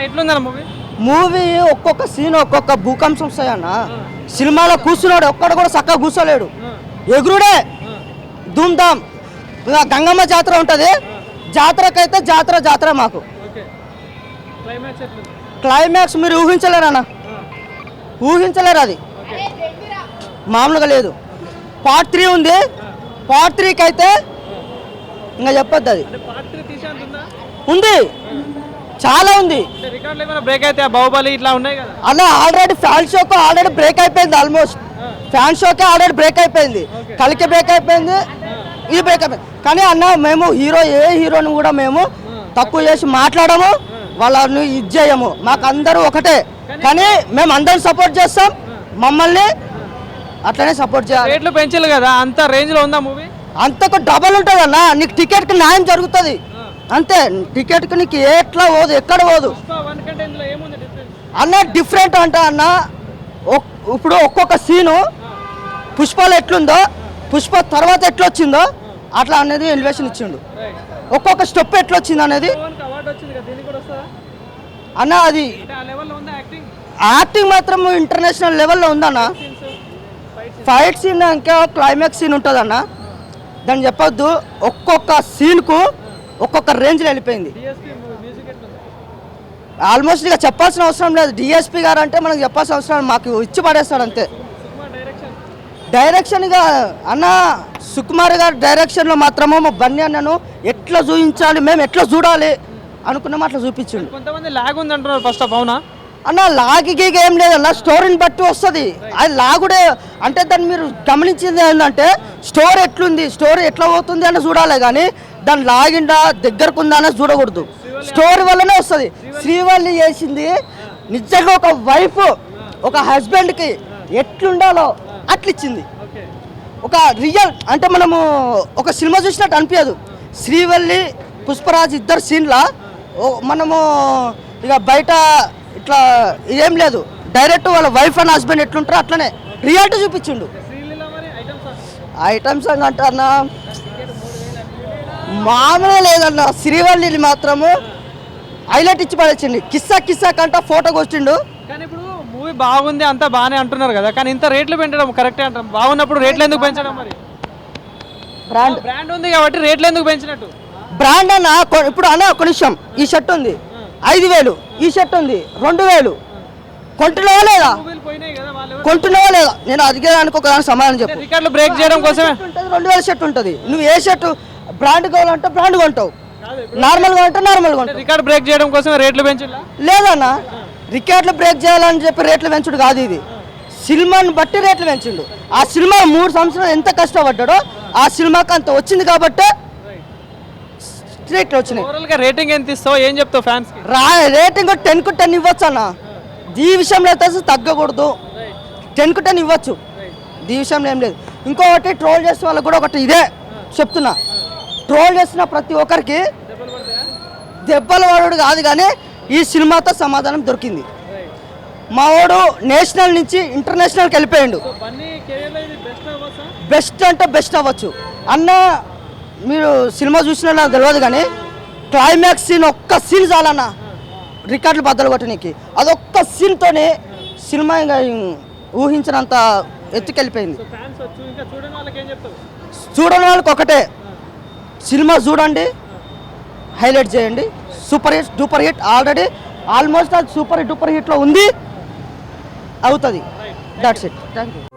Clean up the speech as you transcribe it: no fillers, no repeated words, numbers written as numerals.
ఎట్లుందన్న movie? Movie ఒక్కొక్క scene ఒక్కొక్క భూకంపం వస్తాయన్న. సినిమాలో కూర్చున్నాడు ఒక్కడు కూడా చక్కగా కూర్చోలేడు, ఎగురుడే ధూమ్ధామ్. గంగమ్మ జాతర ఉంటుంది, జాతరకైతే జాతర మాకు. క్లైమాక్స్ మీరు ఊహించలేరన్న, ఊహించలేరు, అది మామూలుగా లేదు. పార్ట్ 3 ఉంది, పార్ట్ 3కి అయితే ఇంకా చెప్పొద్దు, అది ఉంది, చాలా ఉంది అన్న. ఆల్రెడీ ఫ్యాన్ షోకి ఆల్రెడీ బ్రేక్ అయిపోయింది, ఆల్మోస్ట్ ఫ్యాన్ షోకి ఆల్రెడీ బ్రేక్ అయిపోయింది, కలికి బ్రేక్ అయిపోయింది, ఇది బ్రేక్ అయిపోయింది. కానీ అన్న మేము ఏ హీరోని కూడా మేము తక్కువ చేసి మాట్లాడము, వాళ్ళని ఇది చేయము, మాకు అందరూ ఒకటే. కానీ మేము అందరం సపోర్ట్ చేస్తాం, మమ్మల్ని అట్లనే సపోర్ట్ చేయాలి. రేట్లు పెంచాలి కదా, అంత రేంజ్ లో ఉందా మూవీ? అంతకు డబల్ ఉంటుంది అన్న, నీకు టికెట్కి న్యాయం జరుగుతుంది అంతే. టికెట్కి నీకు ఎట్లా పోదు, ఎక్కడ పోదు అన్న. డిఫరెంట్ అంటే అన్న, ఇప్పుడు ఒక్కొక్క సీను పుష్పలో ఎట్లుందో, పుష్ప తర్వాత ఎట్లొచ్చిందో అట్లా అనేది ఎలివేషన్ ఇచ్చిండు. ఒక్కొక్క స్టెప్ ఎట్లొచ్చింది అనేది అన్న, అది యాక్టింగ్ మాత్రం ఇంటర్నేషనల్ లెవెల్లో ఉందన్న. ఫైట్ సీన్ ఇంకా క్లైమాక్స్ సీన్ ఉంటుంది అన్న, దాన్ని చెప్పొద్దు. ఒక్కొక్క సీన్కు ఒక్కొక్క రేంజ్లో వెళ్ళిపోయింది. ఆల్మోస్ట్ ఇక చెప్పాల్సిన అవసరం లేదు. డిఎస్పీ గారు అంటే మనకు చెప్పాల్సిన అవసరం, మాకు ఇచ్చి పడేస్తాడు అంతే. డైరెక్షన్గా అన్న సుకుమార్ గారి డైరెక్షన్లో మాత్రము మా బన్నీ అన్నను ఎట్లా చూపించాలి, మేము ఎట్లా చూడాలి అనుకున్నాము అట్లా చూపించండి. కొంతమంది లాగ్ ఉంది అంటున్నారు ఫస్ట్ ఆఫ్. అవునా అన్న? లాగికి ఏం లేదన్న, స్టోరీని బట్టి వస్తుంది. అది లాగుడే అంటే దాన్ని మీరు గమనించింది ఏంటంటే స్టోరీ ఎట్లుంది, స్టోరీ ఎట్లా పోతుంది అని చూడాలి, కానీ దాన్ని లాగిండా దగ్గరకుందా అనేది చూడకూడదు. స్టోరీ వల్లనే వస్తుంది. శ్రీవల్లి చేసింది నిజంగా ఒక వైఫ్ ఒక హస్బెండ్కి ఎట్లుండాలో అట్లిచ్చింది. ఒక రియల్ అంటే మనము ఒక సినిమా చూసినట్టు అనిపించదు. శ్రీవల్లి పుష్పరాజ్ ఇద్దరు సీన్లా మనము ఇక బయట ఇట్లా ఏం లేదు, డైరెక్ట్ వాళ్ళ వైఫ్ అండ్ హస్బెండ్ ఎట్లుంటారో అట్లనే రియాలిటీ చూపించిండు. ఐటమ్స్ అంటే అన్న మామూలుగా లేదన్న. శ్రీవల్లిని మాత్రము హైలైట్ ఇచ్చి పడేసిండు. కిస్సా కంట ఫోటోకి వచ్చిండు. కానీ ఇప్పుడు మూవీ బాగుంది అంతా బాగానే అంటున్నారు కదా, కానీ ఇంత రేట్లు పెంచడం కరెక్టే అంటాం. బాగున్నప్పుడు రేట్లు ఎందుకు పెంచడం? మరి బ్రాండ్ ఉంది కాబట్టి రేట్లు ఎందుకు పెంచినట్టు? బ్రాండ్ అన్న ఇప్పుడు అన్న ఒక నిమిషం, ఈ షర్ట్ ఉంది 5,000, ఈ షర్ట్ ఉంది 2,000, కొంటున్నావా లేదా? కొంటున్నావా లేదా? నేను అడిగే దానికి ఒక సమాధానం చెప్పు. రికార్డులు బ్రేక్ చేయడం కోసమే 2,000 షర్ట్ ఉంటుంది. నువ్వు ఏ షర్ట్ బ్రాండ్ కావాలంటే బ్రాండ్ కొంటావు, నార్మల్గా అంటే నార్మల్గా ఉంటావు. రికార్డు బ్రేక్ చేయడం కోసం రేట్లు పెంచాలా? లేదన్న, రికార్డులు బ్రేక్ చేయాలని చెప్పి రేట్లు పెంచుడు కాదు, ఇది సినిమాని బట్టి రేట్లు పెంచిండు. ఆ సినిమా 3 సంవత్సరాలు ఎంత కష్టపడ్డాడో ఆ సినిమాకి అంత వచ్చింది కాబట్టి రేట్లు వచ్చినాయి. రేటింగ్ ఎంత ఇస్తావు, ఏం చెప్తావు ఫ్యాన్స్? రేటింగ్ 10కు 10 ఇవ్వచ్చు అన్న. ఈ విషయంలో అయితే తగ్గకూడదు, 10కు 10 ఇవ్వచ్చు. ఈ విషయంలో ఏం లేదు. ఇంకొకటి ట్రోల్ చేసే వాళ్ళకి కూడా ఒకటి ఇదే చెప్తున్నా, ట్రోల్ చేసిన ప్రతి ఒక్కరికి దెబ్బలు వాడు కాదు, కానీ ఈ సినిమాతో సమాధానం దొరికింది. మా వాడు నేషనల్ నుంచి ఇంటర్నేషనల్కి వెళ్ళిపోయాడు. బెస్ట్ అంటే బెస్ట్ అవ్వచ్చు అన్న. మీరు సినిమా చూసినా నాకు తెలియదు, కానీ క్లైమాక్స్ సీన్ ఒక్క సీన్ చాలన్న రికార్డులు బద్దలు కొట్టడానికి. అదొక్క సీన్తోనే సినిమా ఇంకా ఊహించినంత ఎత్తుకెళ్ళిపోయింది. చూడని వాళ్ళకి ఒకటే, సినిమా చూడండి, హైలైట్ చేయండి. Super hit duper hit already almost అది సూపర్ హిట్ డూపర్ హిట్లో ఉంది, అవుతుంది. That's it. Thank you.